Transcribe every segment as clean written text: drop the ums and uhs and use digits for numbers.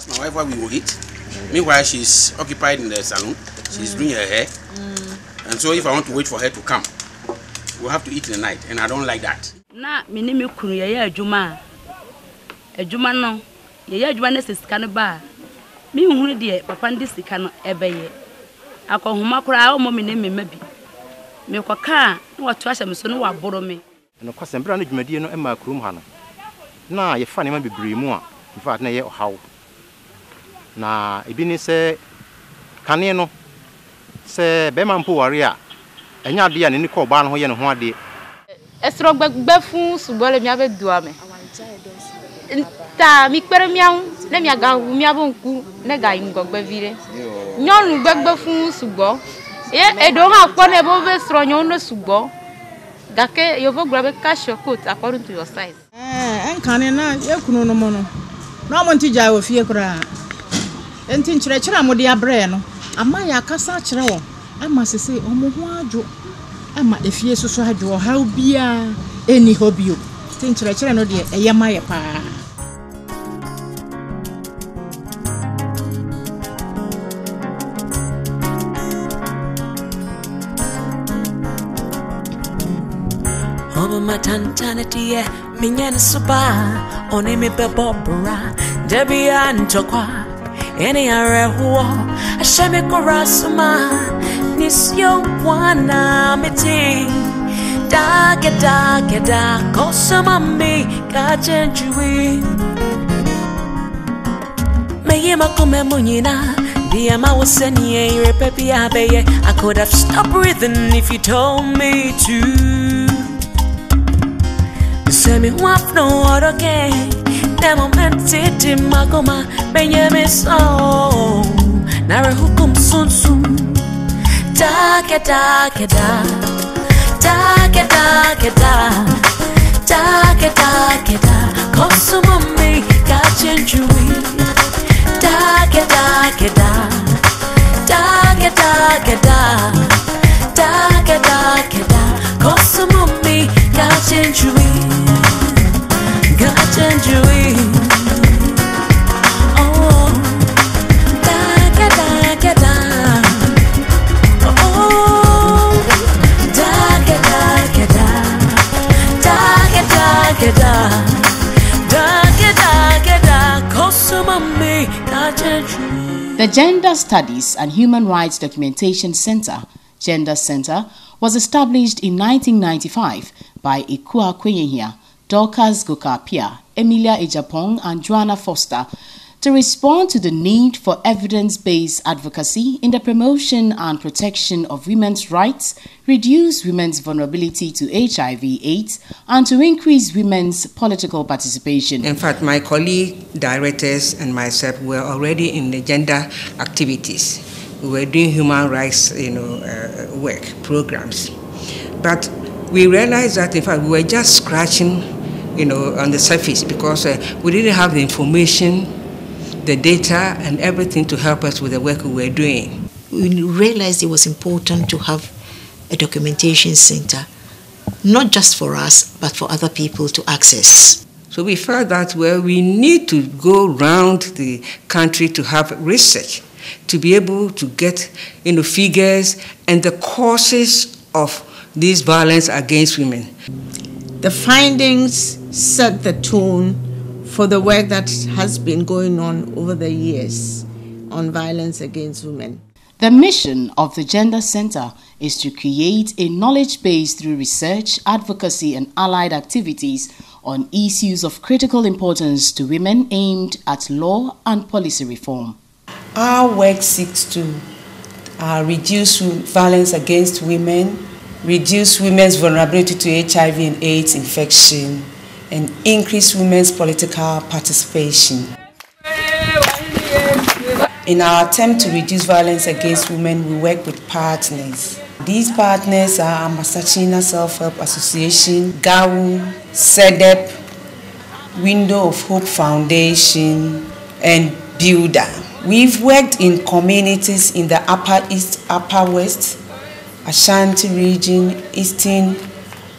ask my wife what we will eat. Meanwhile, she's occupied in the salon. She's doing her hair. And so if I want to wait for her to come, we'll have to eat in the night. And I don't like that. Na minimi kunu ya adwuma. Adwuma no. Ye adwuma na sika no ba. Me hunu de papa ndi sika no ebeye. Akohoma kura o mo me ne mema bi. Me kwaka na watu ahya me so no waboro me. No kwasembra na dwumadie no ema kurum ha no. Na ye fa ne ma bebre mu a. In fact na ye ohaw. Na ebi ni se kane no se be ma mpo ware a enya de a ne ni ko ba no ho ye ne ho ade. Esro gbagbafu subole mi abedu ame. Ta mi pere miaun le mi aga wu mi abonku ne ga ingogba vire. Nyonu gbagbafu subo. Edo ha po ne bo be sro nyon no subo. Gake you go grab a cash your coat according to your size. Enkane na yekunu no mo no. Na mo ntija wo fie kura. Enti nkyerɛkyerɛ amode abrɛ no. Ama ya kasa kyerɛ wo. Ama sese omo ho adwo. Ama efie soso adwo ha bia eni hobio. Enti nkyerɛkyerɛ no de eyema ye pa. Matantanity, Minyan Suba, Onemi Bebobra, Debbie and Jokwa, any area who a Shemikora Suma, Nisio Wana Miti, Dageda, Kosama me, Gajenjui. Mayema Comemunina, Diama was sending a pepi abe. I could have stopped breathing if you told me to. Semi wap no other game. The moment it in Magoma, Benjamin so. Nara hukum soon soon. Takeda, Kosuma me, Gajenjui. Takeda, Kosuma me, Gajenjui. Oh, da-ga-da-ga-da. Oh, da-ga-da-ga-da. Da-ga-da-ga-da. Da-ga-da-ga-da. Kosumami, gajenjui. The Gender Studies and Human Rights Documentation Center, Gender Center, was established in 1995 by Ikua Kwenyehia, Dorcas Gokapia, Emilia Ejapong, and Joanna Foster to respond to the need for evidence-based advocacy in the promotion and protection of women's rights, reduce women's vulnerability to HIV/AIDS, and to increase women's political participation. In fact, my colleague directors and myself were already in the gender activities. We were doing human rights, work programs, but we realized that in fact we were just scratching, on the surface because we didn't have the information, the data, and everything to help us with the work we were doing. We realized it was important to have a documentation center, not just for us, but for other people to access. So we felt that, we need to go around the country to have research, to be able to get, figures and the causes of this violence against women. The findings set the tone for the work that has been going on over the years on violence against women. The mission of the Gender Center is to create a knowledge base through research, advocacy, and allied activities on issues of critical importance to women aimed at law and policy reform. Our work seeks to reduce violence against women, reduce women's vulnerability to HIV and AIDS infection, and increase women's political participation. In our attempt to reduce violence against women, we work with partners. These partners are Masachina Self-Help Association, GAWU, SEDEP, Window of Hope Foundation, and Builder. We've worked in communities in the Upper East, Upper West, Ashanti region, Eastern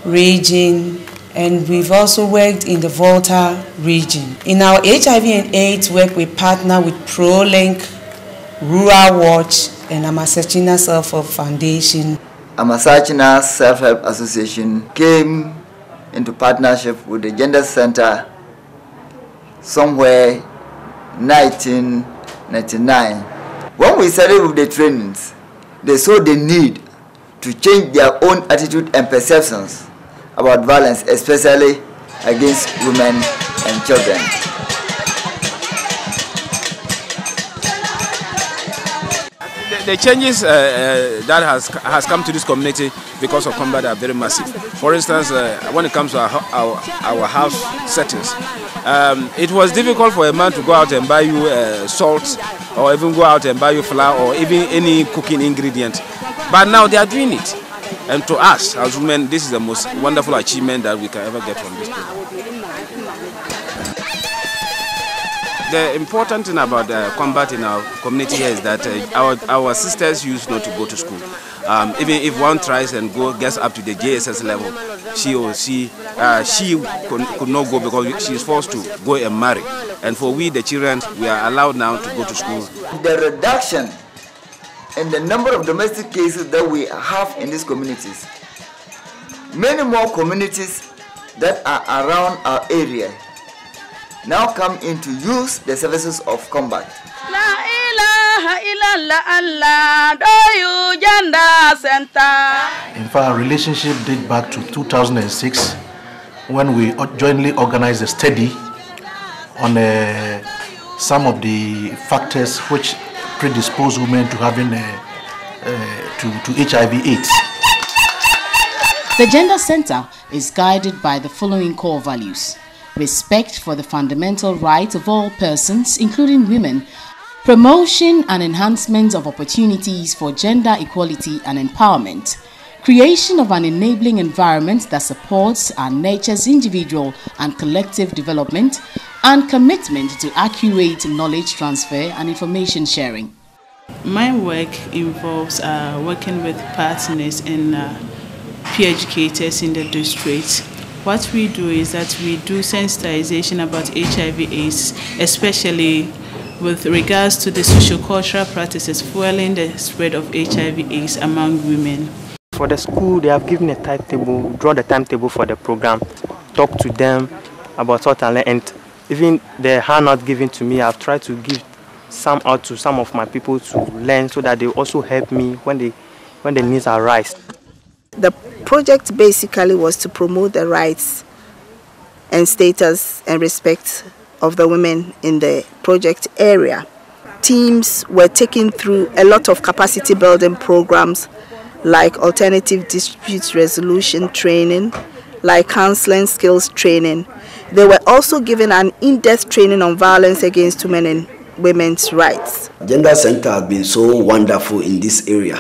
region, and we've also worked in the Volta region. In our HIV and AIDS work, we partner with ProLink, Rural Watch, and Amasachina Self-Help Foundation. Amasachina Self-Help Association came into partnership with the Gender Center somewhere 1999. When we started with the trainings, they saw the need to change their own attitude and perceptions about violence, especially against women and children. The changes that has come to this community because of combat are very massive. For instance, when it comes to our house settings, it was difficult for a man to go out and buy you salt, or even go out and buy you flour, or even any cooking ingredient. But now they are doing it. And to us as women, this is the most wonderful achievement that we can ever get from this program. The important thing about combat in our community here is that our sisters used not to go to school. Even if one tries and gets up to the JSS level, she could not go because she is forced to go and marry. And for we, the children, we are allowed now to go to school. The reduction in the number of domestic cases that we have in these communities, many more communities that are around our area now come in to use the services of combat. La ilaha illallah Allah do Gender Center. In fact, our relationship dates back to 2006 when we jointly organized a study on some of the factors which predispose women to having to HIV/AIDS. The Gender Center is guided by the following core values: respect for the fundamental rights of all persons, including women, promotion and enhancement of opportunities for gender equality and empowerment, creation of an enabling environment that supports and nurtures individual and collective development, and commitment to accurate knowledge transfer and information sharing. My work involves working with partners and peer educators in the district. What we do is that we do sensitization about HIV/AIDS, especially with regards to the socio-cultural practices fueling the spread of HIV/AIDS among women. For the school, they have given a timetable, draw the timetable for the program, talk to them about what I learned, and even the handout given to me, I've tried to give some out to some of my people to learn so that they also help me when the needs arise. The project basically was to promote the rights and status and respect of the women in the project area. Teams were taken through a lot of capacity building programs like alternative dispute resolution training, like counseling skills training. They were also given an in-depth training on violence against women and women's rights. Gender Center has been so wonderful in this area.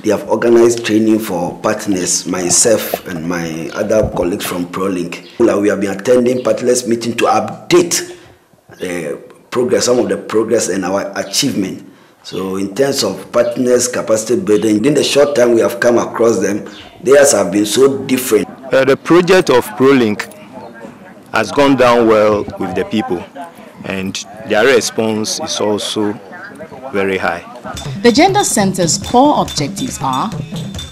They have organized training for partners, myself and my other colleagues from ProLink. We have been attending partners meeting to update the progress, some of the progress and our achievement. So in terms of partners capacity building, in the short time we have come across them, theirs have been so different. The project of ProLink has gone down well with the people, and their response is also very high. The Gender Center's core objectives are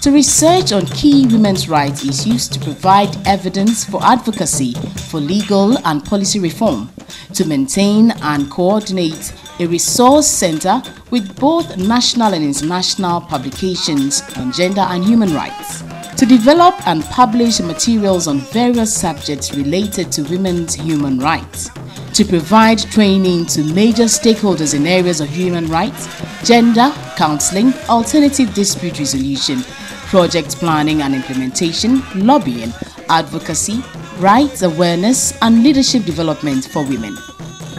to research on key women's rights issues, to provide evidence for advocacy for legal and policy reform, to maintain and coordinate a resource center with both national and international publications on gender and human rights, to develop and publish materials on various subjects related to women's human rights, to provide training to major stakeholders in areas of human rights, gender, counseling, alternative dispute resolution, project planning and implementation, lobbying, advocacy, rights awareness, and leadership development for women.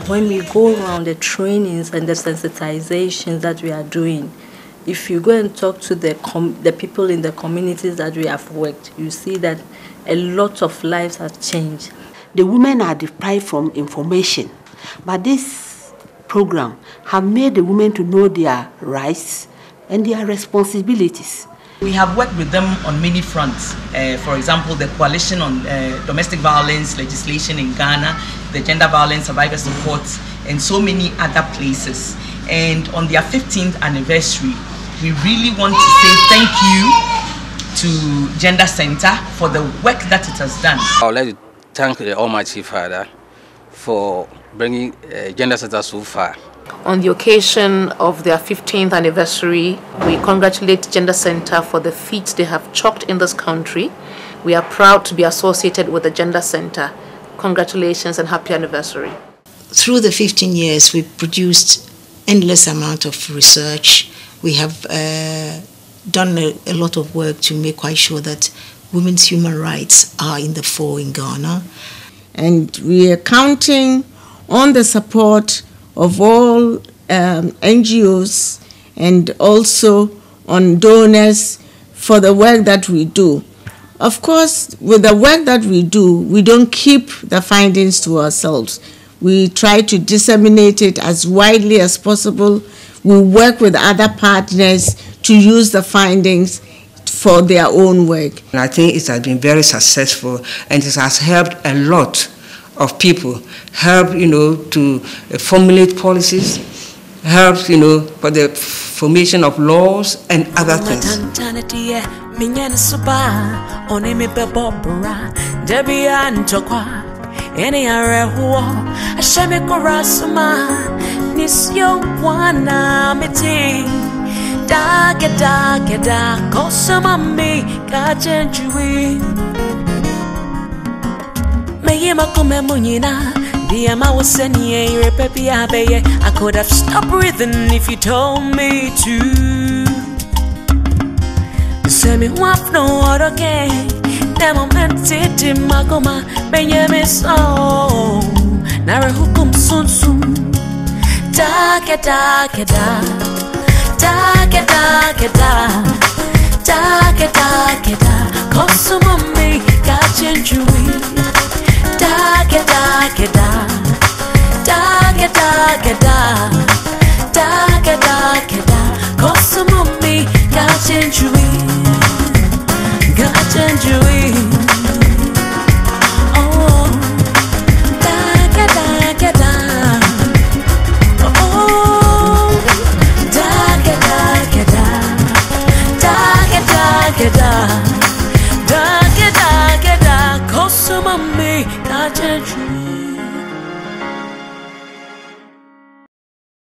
When we go around the trainings and the sensitizations that we are doing, if you go and talk to the people in the communities that we have worked, you see that a lot of lives have changed. The women are deprived from information, but this program have made the women to know their rights and their responsibilities. We have worked with them on many fronts. For example, the Coalition on Domestic Violence Legislation in Ghana, the Gender Violence Survivor Support, and so many other places. And on their 15th anniversary, we really want to say thank you to Gender Center for the work that it has done. I would like to thank the Almighty Father for bringing Gender Center so far. On the occasion of their 15th anniversary, we congratulate Gender Center for the feats they have chalked in this country. We are proud to be associated with the Gender Center. Congratulations and happy anniversary. Through the 15 years, we've produced endless amount of research. We have done a lot of work to make quite sure that women's human rights are in the fore in Ghana. And we are counting on the support of all NGOs and also on donors for the work that we do. Of course, with the work that we do, we don't keep the findings to ourselves. We try to disseminate it as widely as possible. We work with other partners to use the findings for their own work. And I think it has been very successful, and it has helped a lot of people, helped, to formulate policies, helped, for the formation of laws and other things. I could have stopped breathing if you told me to. Say me want no other game. Never meant it in my coma. Benjamin so. Nara hukum soon soon. Da get da get da. Da get da get da. Da get da get da. Cause some of me got change. Da get da get da. Da get da get da. Da get da get da. Cause some of me got change. Got change.